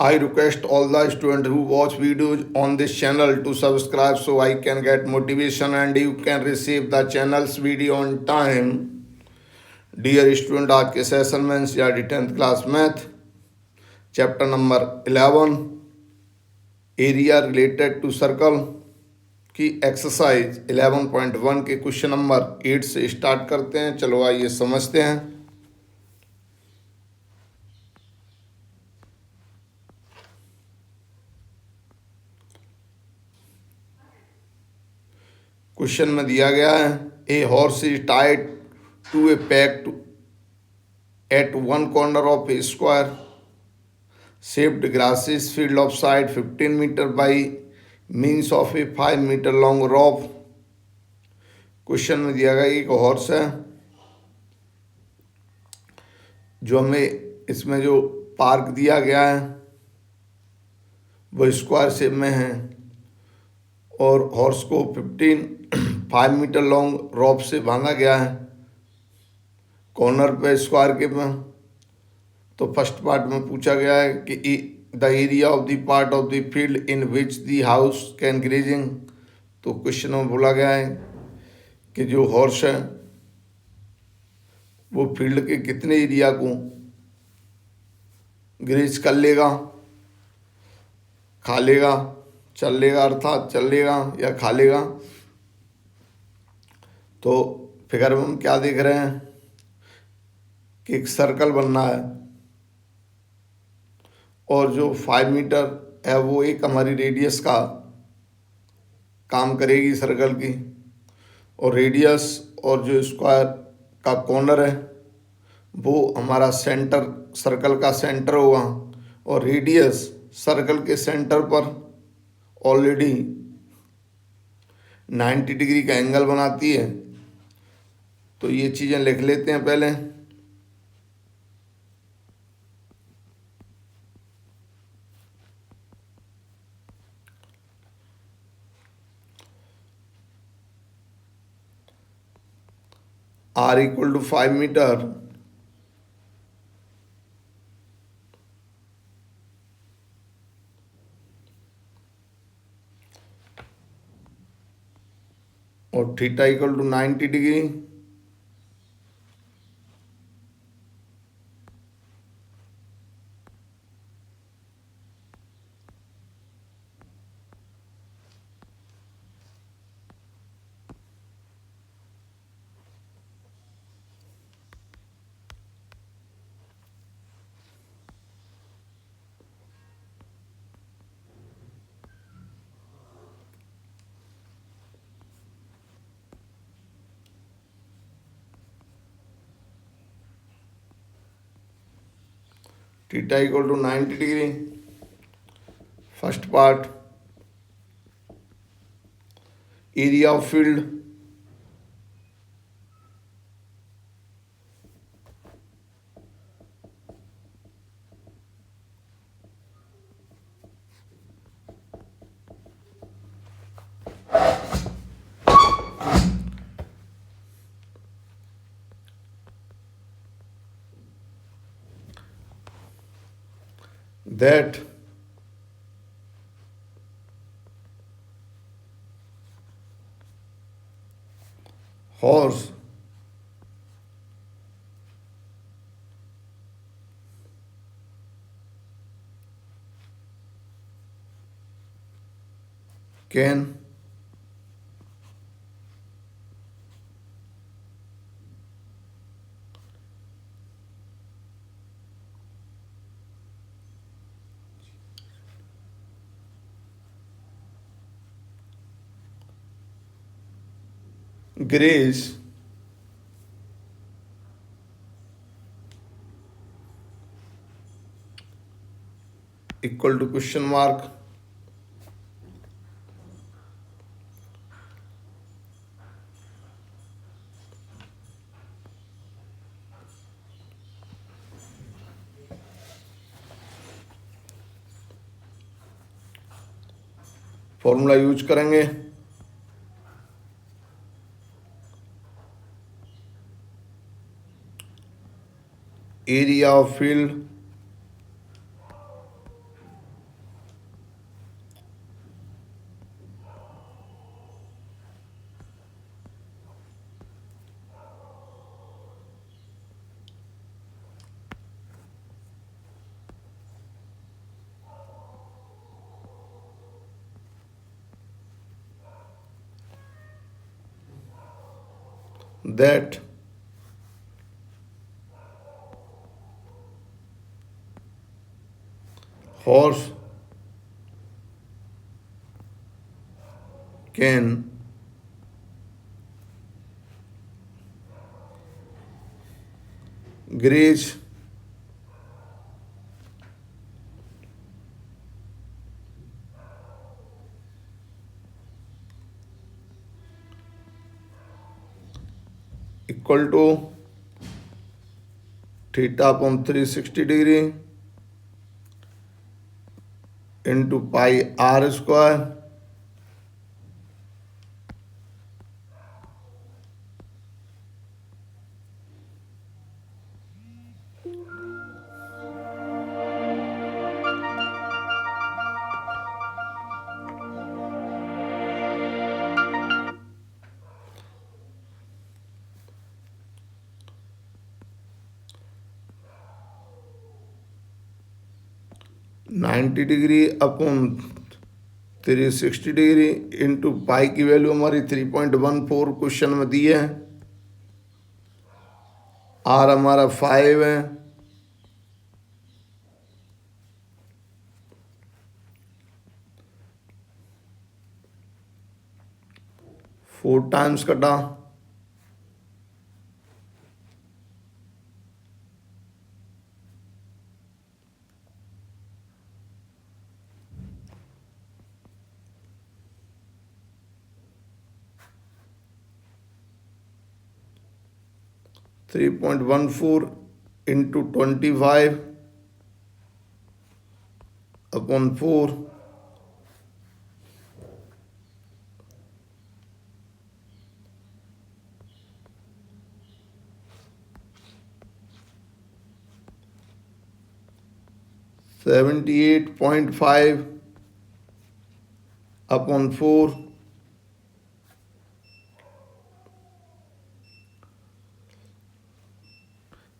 I request all the students who watch videos on this channel to subscribe so I can get motivation and you can receive the channel's video on time. Dear student, आज के session में NCERT 10th class math chapter number 11 area related to circle की exercise 11.1 के question number 8 से start करते हैं। चलो आइए समझते हैं। क्वेश्चन में दिया गया है a horse is tied to a peg at one corner of a square shaped grasses field of side 15 meter by means of a 5 meter long rope। Question में दिया गया एक हॉर्स है जो हमें इसमें जो पार्क दिया गया है वो स्क्वायर शेप में है और हॉर्स को 5 मीटर लॉन्ग रॉप से बांधा गया है कॉर्नर पे स्क्वायर के में। तो फर्स्ट पार्ट में पूछा गया है कि the area of the part of the field in which the house can grazing. तो क्वेश्चन में बोला गया है कि जो हॉर्स है वो फील्ड के कितने एरिया को ग्रेज कर लेगा, खा लेगा, चल लेगा, अर्थात चल लेगा या खा लेगा। तो फिगर में हम क्या देख रहे हैं कि एक सर्कल बनना है और जो 5 मीटर है वो एक हमारी रेडियस का काम करेगी सर्कल की, और रेडियस और जो स्क्वायर का कॉर्नर है वो हमारा सेंटर, सर्कल का सेंटर होगा। और रेडियस सर्कल के सेंटर पर ऑलरेडी 90 डिग्री का एंगल बनाती है। तो ये चीज़ें लिख लेते हैं पहले। R equal to 5 मीटर और theta equal to 90 degree. Theta equal to 90 degree. First part area of field that horse can graze equal to question mark formula use करेंगे। Area of field that horse can graze equal to theta upon 360 degree into pi r square ninety degree upon 360 degree into पाई की value हमारी 3.14 question में दी है। Are हमारा 5 है। Four times कटा 3.14 into 25 upon 4 78.5 upon 4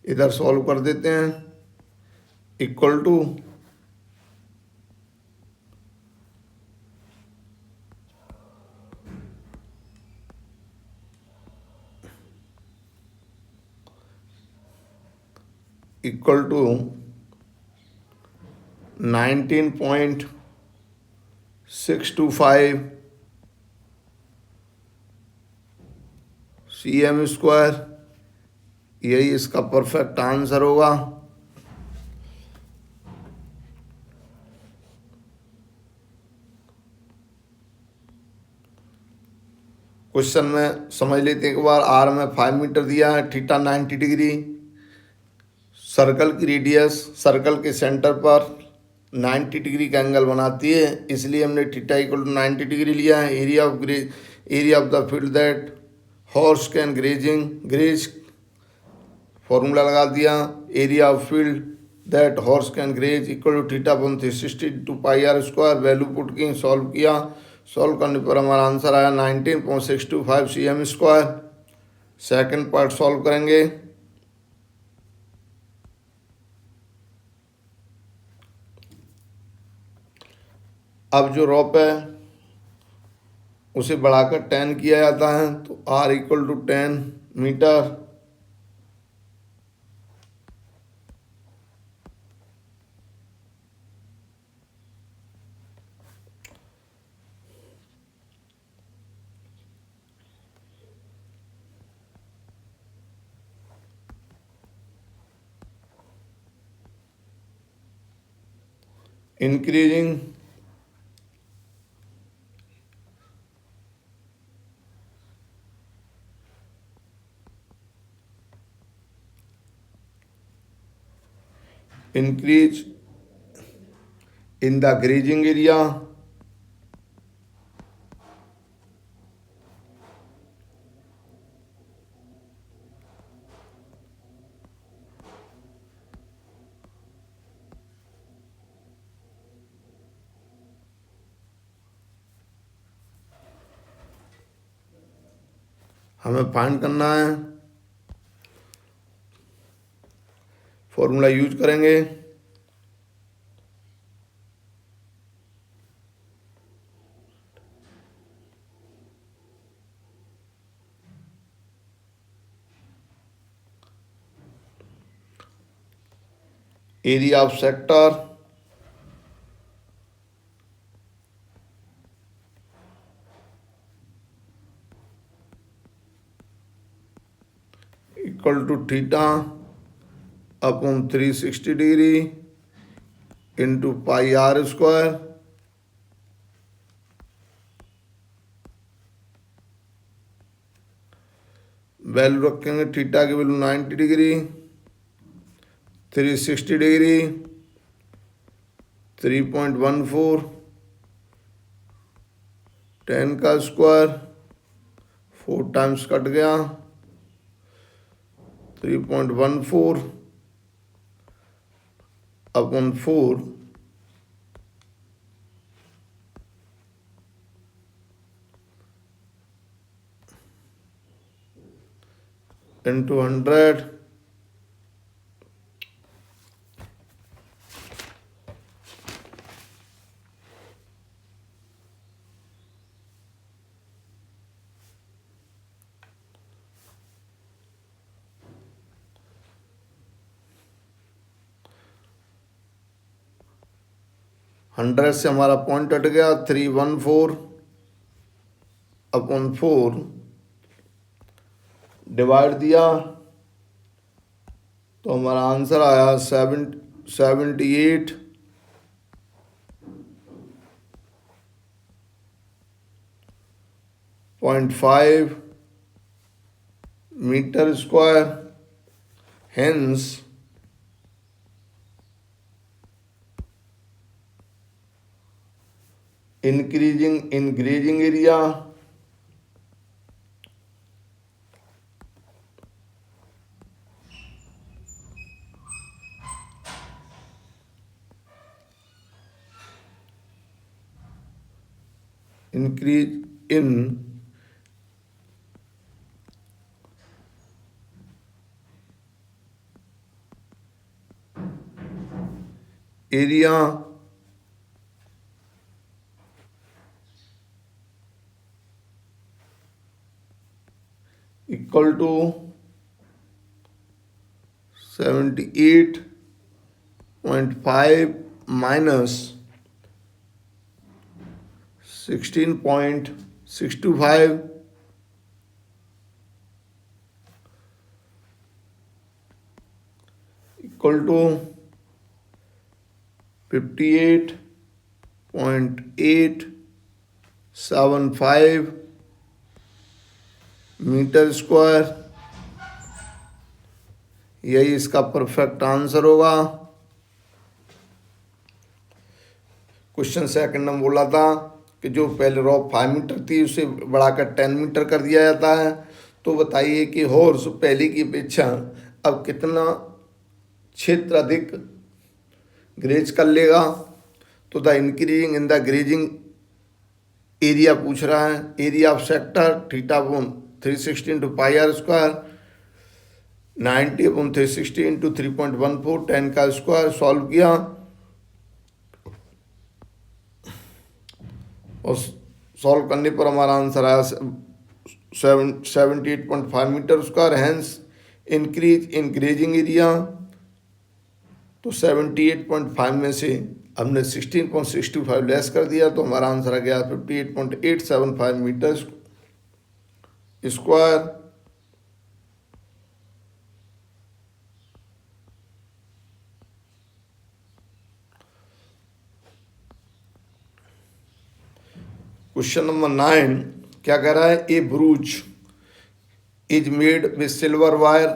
इधर solve कर देते हैं equal to equal to 19.625 cm square, यही इसका परफेक्ट आंसर होगा। क्वेश्चन में समझ लेते हैं एक बार। आर में 5 मीटर दिया है, थीटा 90 डिग्री, सर्कल की रेडियस सर्कल के सेंटर पर 90 डिग्री का एंगल बनाती है, इसलिए हमने थीटा इक्वल टू 90 डिग्री लिया है। Area of the field that horse can graze formula लगा दिया। Area of field that horse can graze equal to theta upon 360 two pi are square. Value put की, solve किया। Solve करने पर हमारा answer आया 19.625 cm square. Second part solve करेंगे। अब जो रॉप है उसे बढ़ाकर 10 किया जाता है, तो r equal to 10 metre. Increasing increase in the grazing area हमें फाइंड करना है। फॉर्मूला यूज करेंगे। area of sector equal to theta upon 360 degree into pi r square value रखेंगे थीटा की वैल्यू 90 डिग्री 360 डिग्री 3.14 10 का स्क्वायर 4 टाइम्स कट गया 3.14 upon 4 into 100 100 से हमारा पॉइंट हट गया 314 अपॉन 4 डिवाइड दिया तो हमारा आंसर आया 78.5 metre square hence increasing area increase in area equal to 78.5 minus 16.625 equal to 58.875 metre square यही इसका परफेक्ट आंसर होगा। क्वेश्चन सेकंड में बोला था कि जो पहले रॉ 5 मीटर थी उसे बढ़ाकर 10 मीटर कर दिया जाता है, तो बताइए कि हॉर्स पहले की अपेक्षा अब कितना क्षेत्र अधिक ग्रेज कर लेगा। तो the increasing in the grazing area पूछ रहा है, area of sector theta upon 360 into pi are square 90 upon 360 into 3.14 10 का स्क्वायर सॉल्व किया और सॉल्व करने पर हमारा आंसर आया 78.5 metre square. Hence increase in grazing area, तो 78.5 में से हमने 16.65 लेस कर दिया तो हमारा आंसर आ गया 58.875 मीटर स्क्वायर। क्वेश्चन नंबर 9 क्या कह रहा है, a brooch is made with silver wire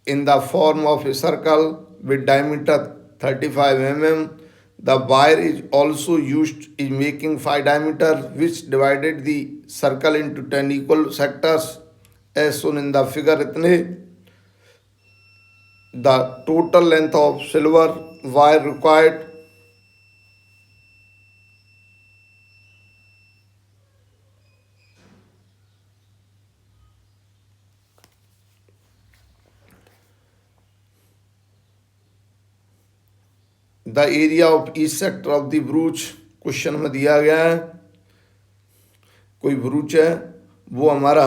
in the form of a circle with diameter 35 mm. The wire is also used in making 5 diameter, which divided the circle into 10 equal sectors as shown in the figure. इतने the total length of silver wire required the area of each sector of the ब्रूच। Question में दिया गया है कोई ब्रूच है वो हमारा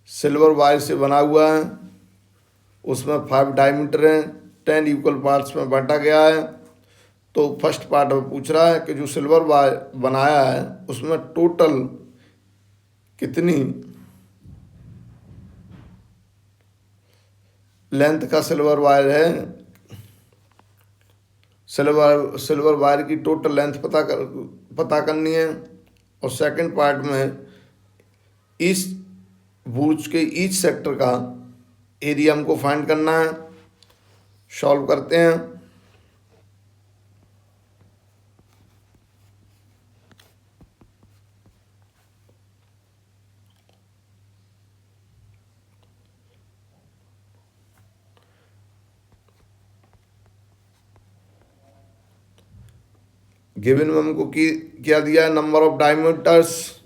silver wire से बना हुआ है उसमें 5 डायमीटर हैं, 10 इक्वल पार्ट्स में बांटा गया है। तो फर्स्ट पार्ट में पूछ रहा है कि जो सिल्वर वायर बनाया है उसमें टोटल कितनी लेंथ का सिल्वर वायर है। सिल्वर वायर की टोटल लेंथ पता करनी है। और सेकंड पार्ट में इस बुर्ज के ईच सेक्टर का एरिया हमको फाइंड करना है। सॉल्व करते हैं। गिवन में हमको क्या दिया है, number of diameters,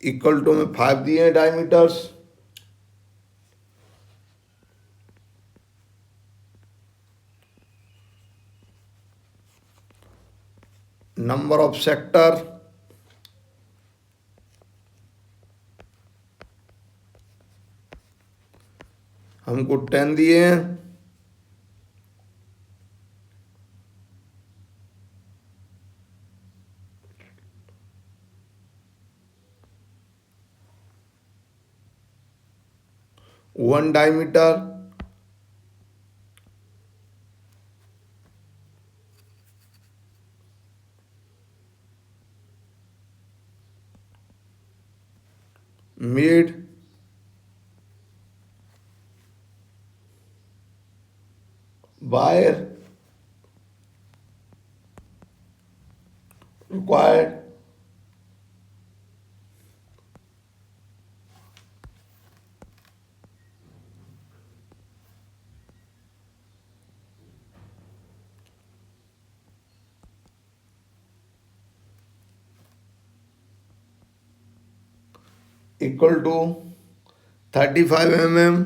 equal to में 5 दिए हैं डायमीटर्स। नंबर ऑफ सेक्टर हमको 10 दिए हैं। One diameter made wire required equal to 35 mm,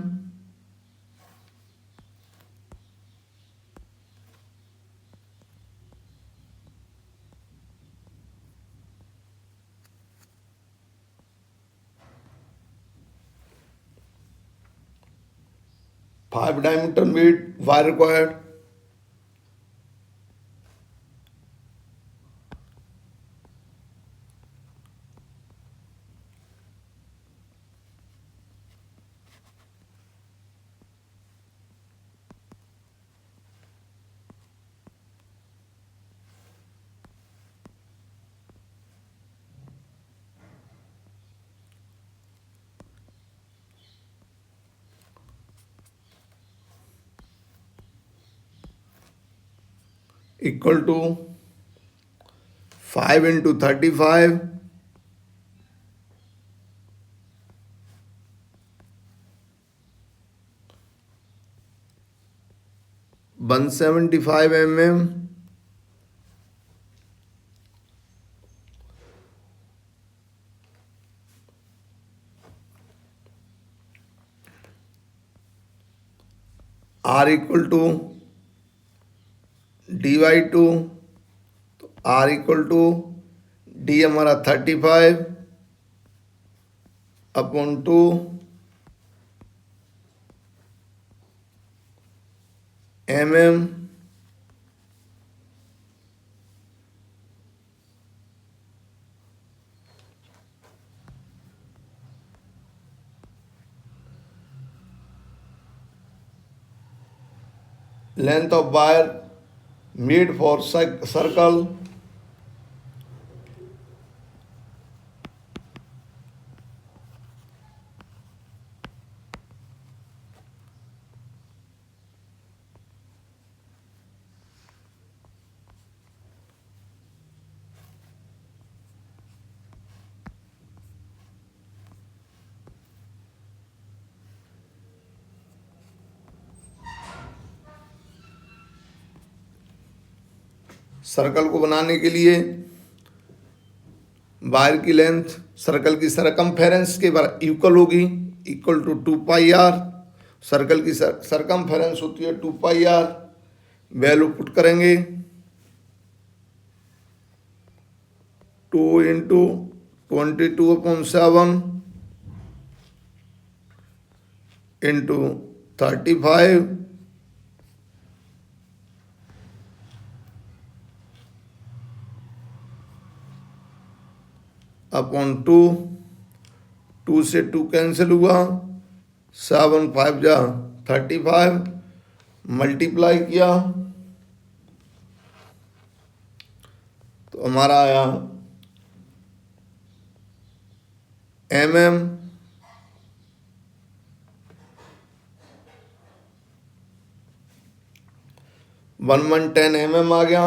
five diameter made wire required, equal to 5 into 35, 175 mm, R equal to dy 2, तो R equal to d हमारा 35 upon 2 mm, length of wire made for circle, circle को बनाने के लिए wire की length circle की circumference के equal होगी, इक्वल टू 2πr। सर्कल की सरकमफेरेंस होती है 2πr। वैल्यू पुट करेंगे 2 इंटू 22/7 इंटू 35 अपॉन 2। 2 से 2 कैंसिल हुआ, 7 5 जा 35, मल्टीप्लाई किया तो हमारा आया mm 1110 mm आ गया।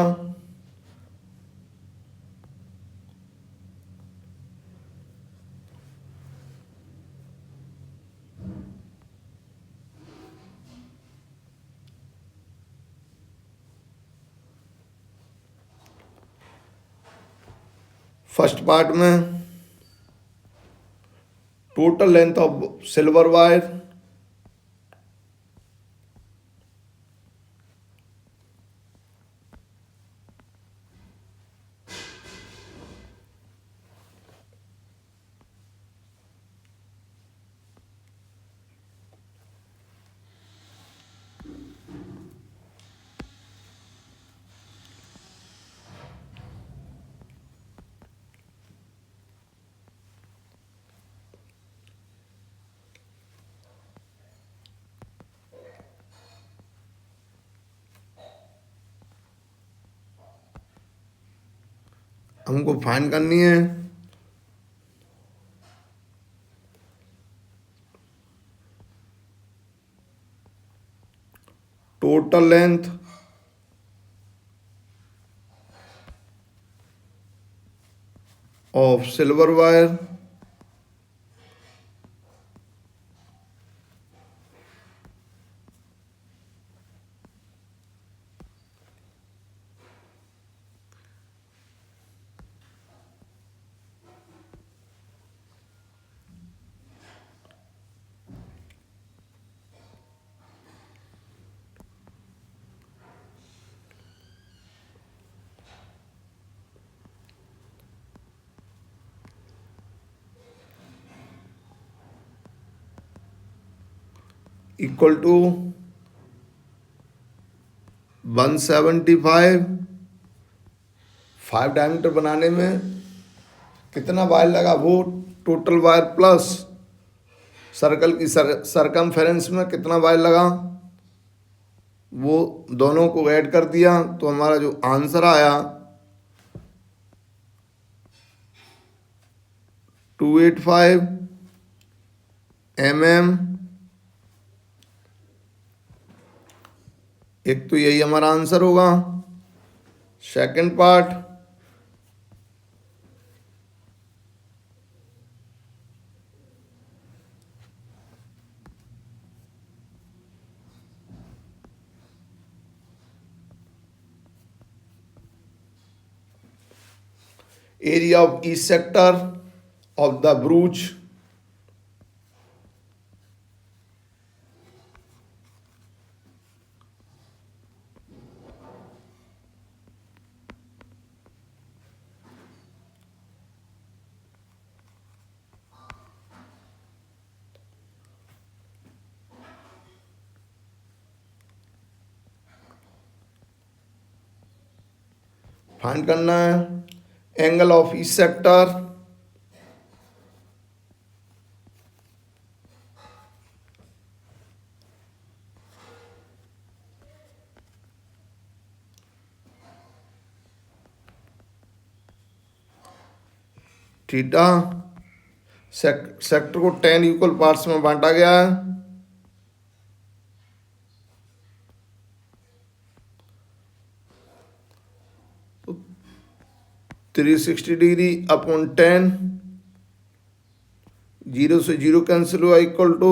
फर्स्ट पार्ट में total length of silver wire हमको फाइंड करनी है। Total length of silver wire equal to 175। 5 diameter बनाने में कितना वायर लगा वो टोटल वायर प्लस सर्कल की सरकमफेरेंस में कितना वायर लगा वो दोनों को ऐड कर दिया तो हमारा जो आंसर आया 285 mm। एक तो यही हमारा आंसर होगा। Second part area of each sector of the ब्रूच find करना है। Angle of each sector theta. Sector को 10 इक्वल पार्ट्स में बांटा गया है। तो 360 डिग्री अपॉन 10, 0 से 0 कैंसिल हुआ, equal to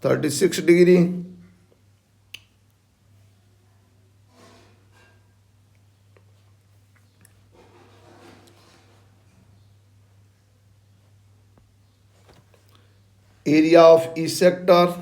36 degree. area of each sector,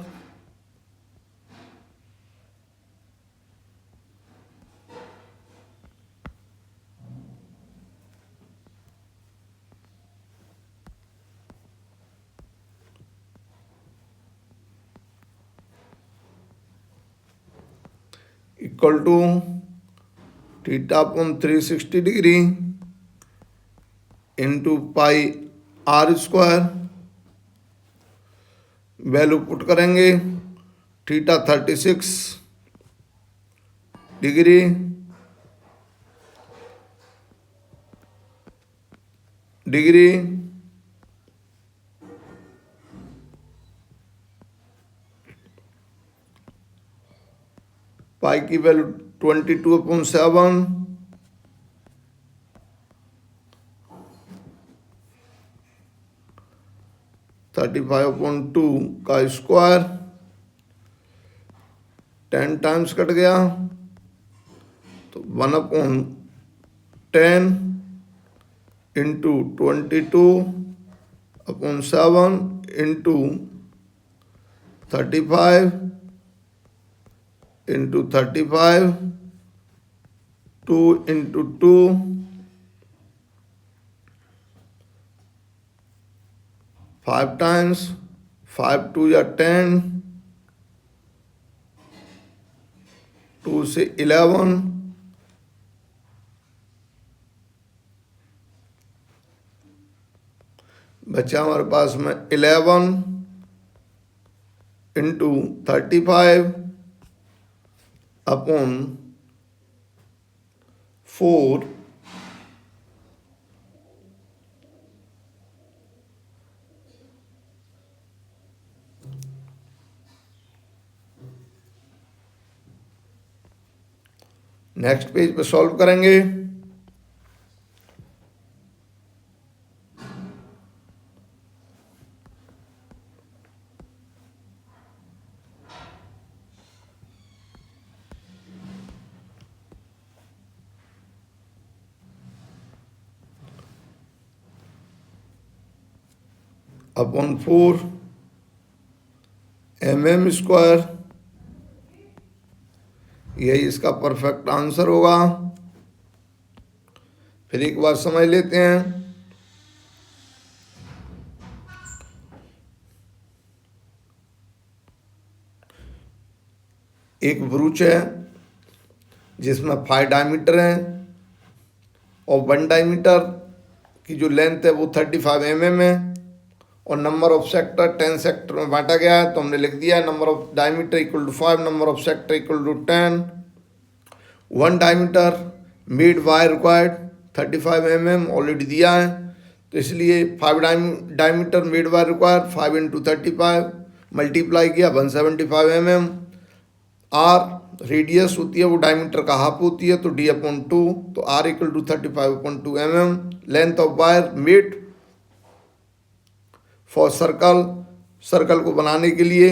equal to theta upon 360 degree into pi r square. Value put करेंगे, थीटा 36 डिग्री पाई की वैल्यू 22/7, (35/2) का स्क्वायर, 10 टाइम्स कट गया तो 1/10 into 22/7 into 35 into 35, 2 into 2, 5 times, 5 2 या 10, 2 से 11, बचा हमारे पास में 11 इंटू 35 अपॉन 4, नेक्स्ट पेज पे सॉल्व करेंगे। अपॉन 4 mm स्क्वायर, यही इसका परफेक्ट आंसर होगा। फिर एक बार समझ लेते हैं। एक ब्रूच है जिसमें 5 डायमीटर हैं और 1 डायमीटर की जो लेंथ है वो 35 mm है और नंबर ऑफ सेक्टर 10 सेक्टर में बांटा गया है। तो हमने लिख दिया है number of diameter equal to 5, number of sector equal to 10। 1 diameter made wire required 35 mm already दिया है, तो इसलिए 5 diameter made wire required 5 into 35 multiply किया 175 mm। आर रेडियस होती है वो डायमीटर का हाफ होती है, तो d/2, तो r equal to 35/2 mm। Length of wire made for circle को बनाने के लिए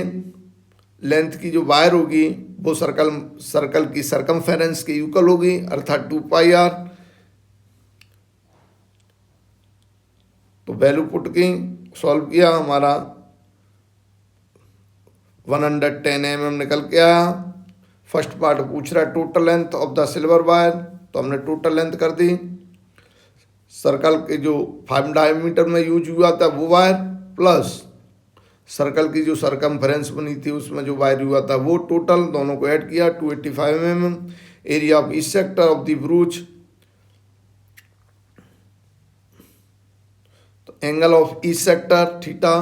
लेंथ की जो वायर होगी वो सर्कल की सरकमफेरेंस के इक्वल होगी, अर्थात 2πr। तो वैल्यू पुट की सॉल्व किया, हमारा 110 mm निकल के आया। फर्स्ट पार्ट पूछ रहा है total length of the silver wire, तो हमने टोटल लेंथ कर दी। सर्कल के जो 5 डायमीटर में यूज हुआ था वो वायर प्लस सर्कल की जो सरकमफेरेंस बनी थी उसमें जो वायर हुआ था वो टोटल, दोनों को ऐड किया 285 mm। Area of each sector of the brooch, तो angle of each sector theta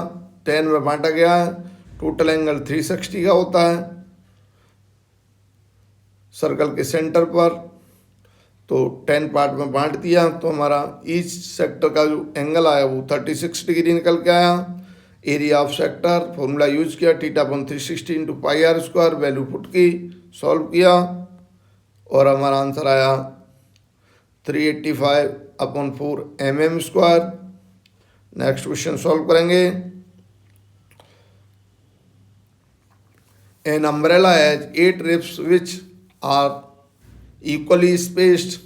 10 में बांटा गया है, टोटल एंगल 360 का होता है सर्कल के सेंटर पर, तो 10 पार्ट में बांट दिया तो हमारा ईच सेक्टर का जो एंगल आया वो 36 डिग्री निकल के आया। Area of sector formula use किया, θ/360 इंटू πr², वैल्यू पुट की सॉल्व किया और हमारा आंसर आया 385/4 mm²। नेक्स्ट क्वेश्चन सॉल्व करेंगे। An umbrella has 8 ribs which are equally spaced,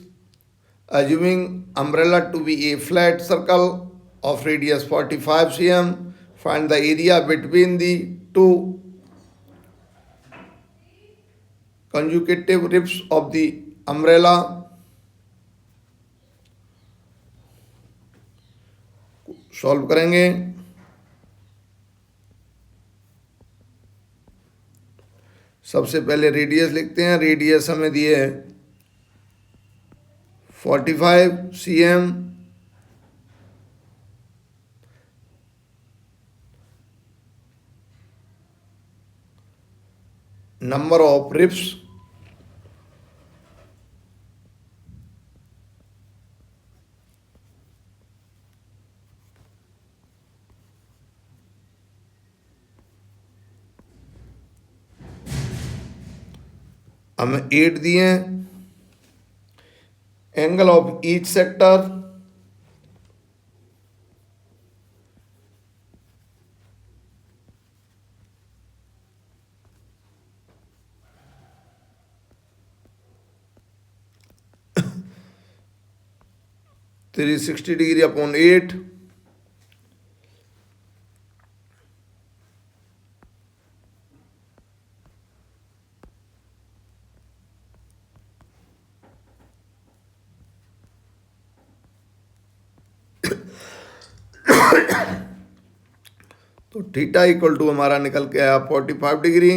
assuming umbrella to be a flat circle of radius 45 cm, find the area between the two consecutive ribs of the umbrella. Solve करेंगे। सबसे पहले radius लिखते हैं। Radius हमें दिए है 45 cm। Number of ribs हमें 8 दिए हैं। Angle of each sector 360 degree upon 8। तो थीटा इक्वल टू हमारा निकल के आया 45 डिग्री।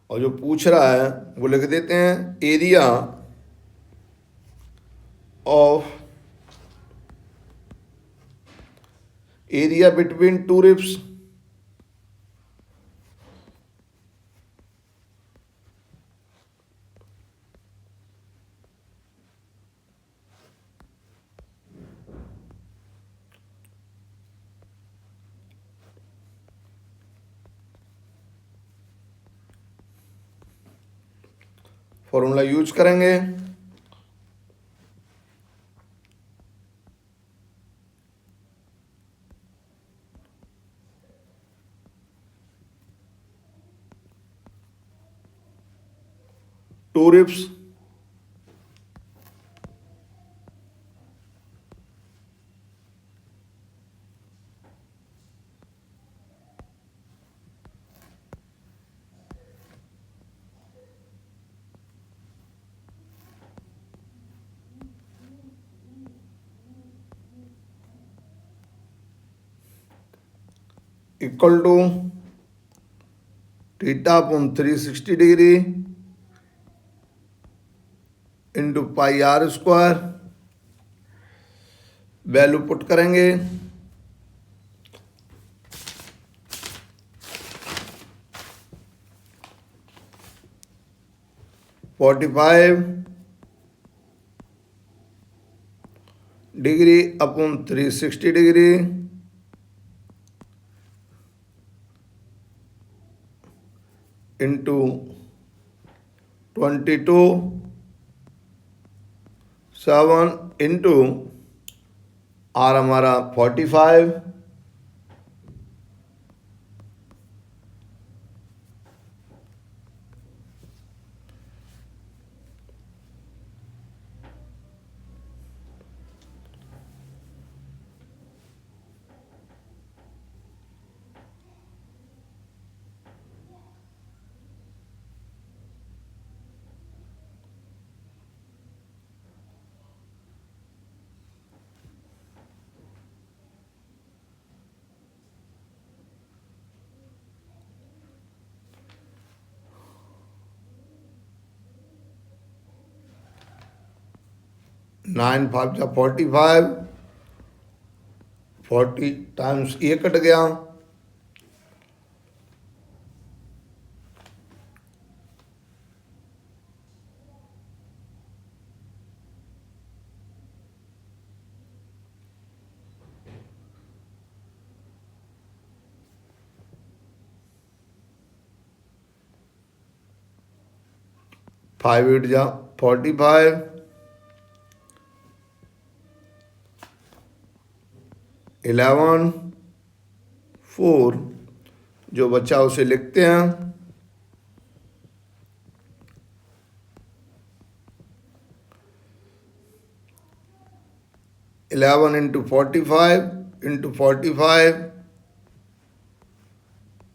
और जो पूछ रहा है वो लिख देते हैं area of area between two ribs formula use करेंगे। Two ribs equal to theta upon 360 degree into pi are square. Value put करेंगे। (45 degree upon 360 degree into 22/7 into R हमारा 45। नाइन 5 जा 45। 40 टाइम्स ये कट गया। फाइव 8 जा 45। 11 4 जो बचा उसे लिखते हैं। 11 into 45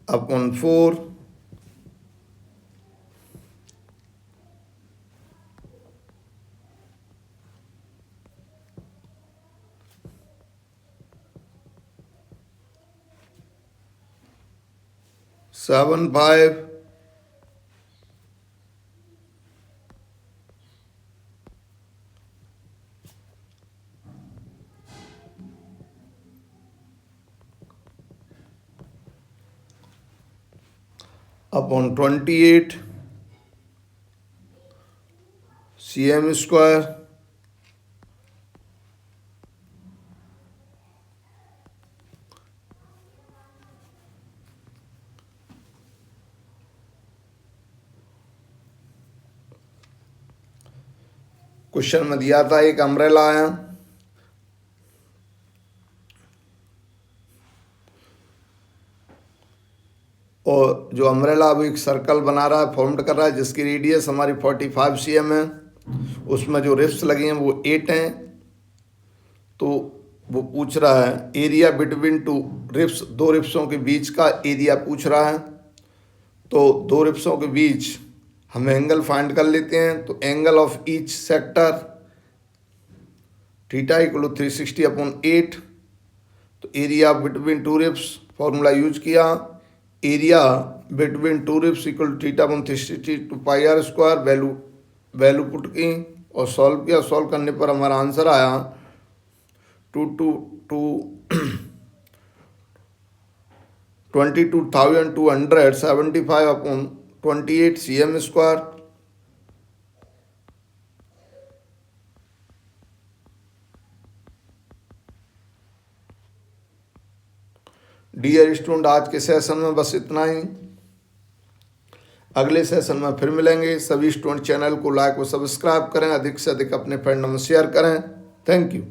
upon 4 75 upon 28 cm square question में दिया था एक अम्ब्रेला है और जो अम्ब्रेला अब एक सर्कल बना रहा है, फॉर्म्ड कर रहा है, जिसकी रेडियस हमारी 45 cm है। उसमें जो रिप्स लगी हैं वो 8 हैं। तो वो पूछ रहा है एरिया बिटवीन टू रिप्स, दो रिप्सों के बीच का एरिया पूछ रहा है। तो दो रिप्सों के बीच हम एंगल फाइंड कर लेते हैं। तो angle of each sector theta equal 360/8। तो area between two ribs formula use किया, area between two ribs equal थीटा/360 to pi r square. Value put की और सॉल्व किया। सॉल्व करने पर हमारा आंसर आया 22,275/28 cm स्क्वायर। डियर स्टूडेंट, आज के सेशन में बस इतना ही। अगले सेशन में फिर मिलेंगे। सभी स्टूडेंट चैनल को लाइक और सब्सक्राइब करें, अधिक से अधिक अपने फ्रेंड में शेयर करें। Thank you.